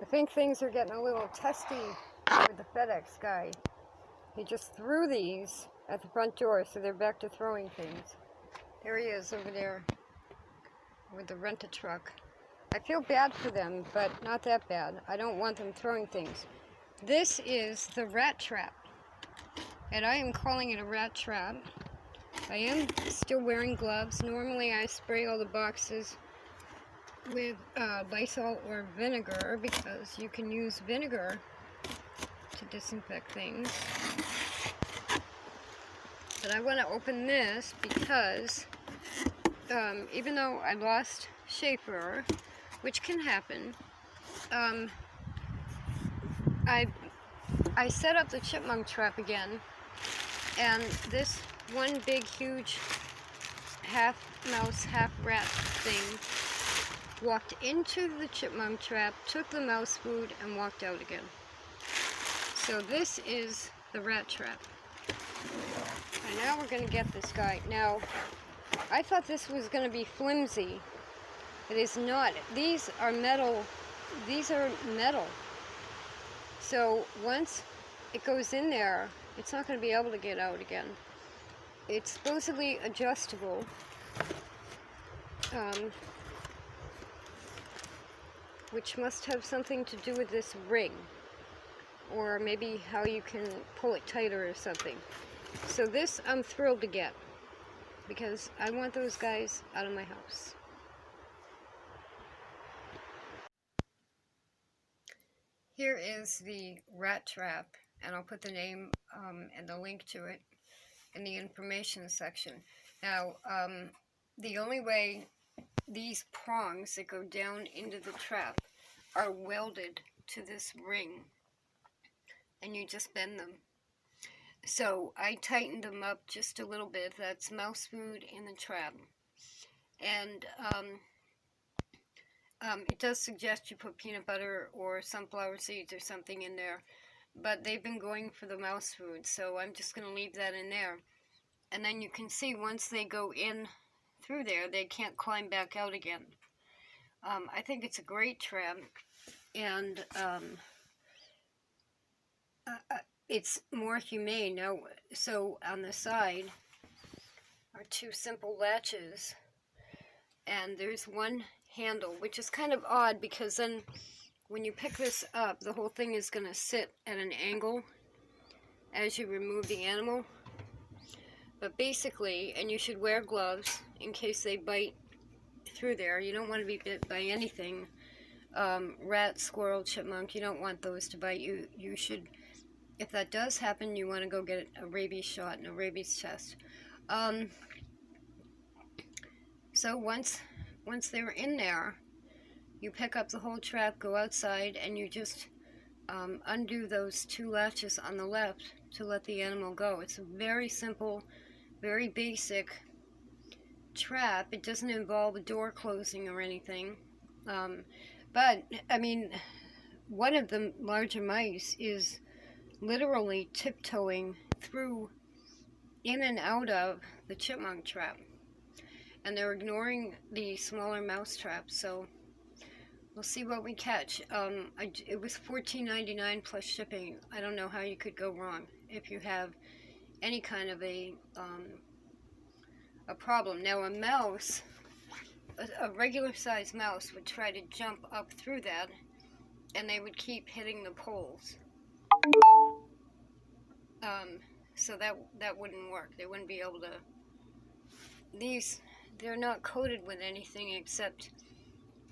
I think things are getting a little testy with the FedEx guy. He just threw these at the front door, so they're back to throwing things. There he is over there with the rent-a-truck. I feel bad for them, but not that bad. I don't want them throwing things. This is the rat trap, and I am calling it a rat trap. I am still wearing gloves. Normally I spray all the boxes with Lysol or vinegar, because you can use vinegar to disinfect things. But I want to open this because even though I lost Schaefer, which can happen, I set up the chipmunk trap again, and this one big huge half mouse half rat thing walked into the chipmunk trap, took the mouse food, and walked out again. So this is the rat trap. And now we're going to get this guy. Now, I thought this was going to be flimsy. It is not. These are metal. These are metal. So once it goes in there, it's not going to be able to get out again. It's supposedly adjustable. Which must have something to do with this ring, or maybe how you can pull it tighter or something. So this I'm thrilled to get, because I want those guys out of my house. Here is the rat trap, and I'll put the name and the link to it in the information section. Now, the only way these prongs that go down into the trap are welded to this ring, and you just bend them. So I tightened them up just a little bit. That's mouse food in the trap. And it does suggest you put peanut butter or sunflower seeds or something in there, but they've been going for the mouse food, so I'm just going to leave that in there. And then you can see once they go in through there, they can't climb back out again. I think it's a great trap, and it's more humane. Now, so on the side are two simple latches, and there's one handle, which is kind of odd, because then when you pick this up, the whole thing is going to sit at an angle as you remove the animal. But basically, and you should wear gloves in case they bite through there. You don't want to be bit by anything. Rat, squirrel, chipmunk, you don't want those to bite you. You should, if that does happen, you want to go get a rabies shot and a rabies test. So once they're in there, you pick up the whole trap, go outside, and you just undo those two latches on the left to let the animal go. It's a very simple, very basic trap. It doesn't involve a door closing or anything. But, I mean, one of the larger mice is literally tiptoeing through, in and out of the chipmunk trap. And they're ignoring the smaller mouse traps, so we'll see what we catch. It was $14.99 plus shipping. I don't know how you could go wrong if you have any kind of a problem. Now, a mouse, a regular sized mouse would try to jump up through that, and they would keep hitting the poles. So that wouldn't work. They wouldn't be able to. They're not coated with anything except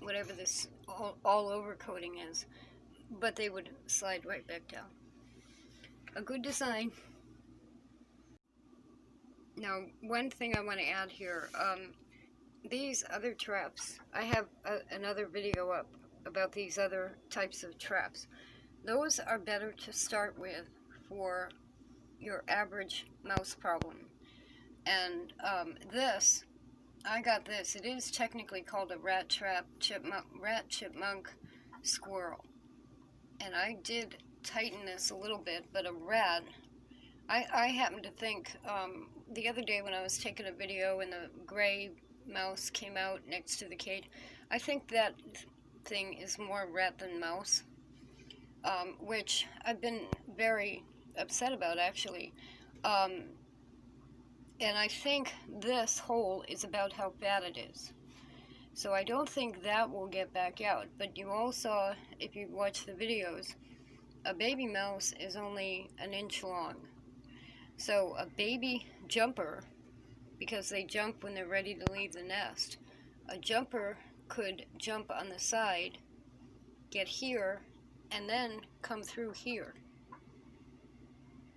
whatever this all over coating is, but they would slide right back down. A good design. Now, one thing I want to add here, these other traps, I have another video up about these other types of traps. Those are better to start with for your average mouse problem. And I got this. It is technically called a rat trap, rat, chipmunk, squirrel. And I did tighten this a little bit, but a rat, I happen to think, the other day when I was taking a video and the gray mouse came out next to the cage, I think that thing is more rat than mouse. which I've been very upset about, actually. And I think this hole is about how bad it is. So I don't think that will get back out. But you all saw, if you watch the videos, a baby mouse is only an inch long. So a baby jumper, because they jump when they're ready to leave the nest, a jumper could jump on the side, get here, and then come through here.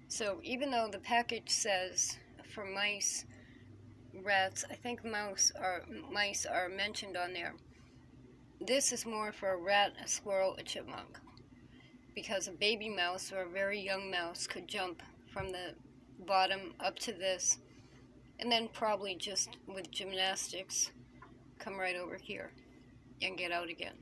So even though the package says for mice, rats, I think mice are mentioned on there, this is more for a rat, a squirrel, a chipmunk, because a baby mouse or a very young mouse could jump from the bottom up to this, and then probably just with gymnastics come right over here and get out again.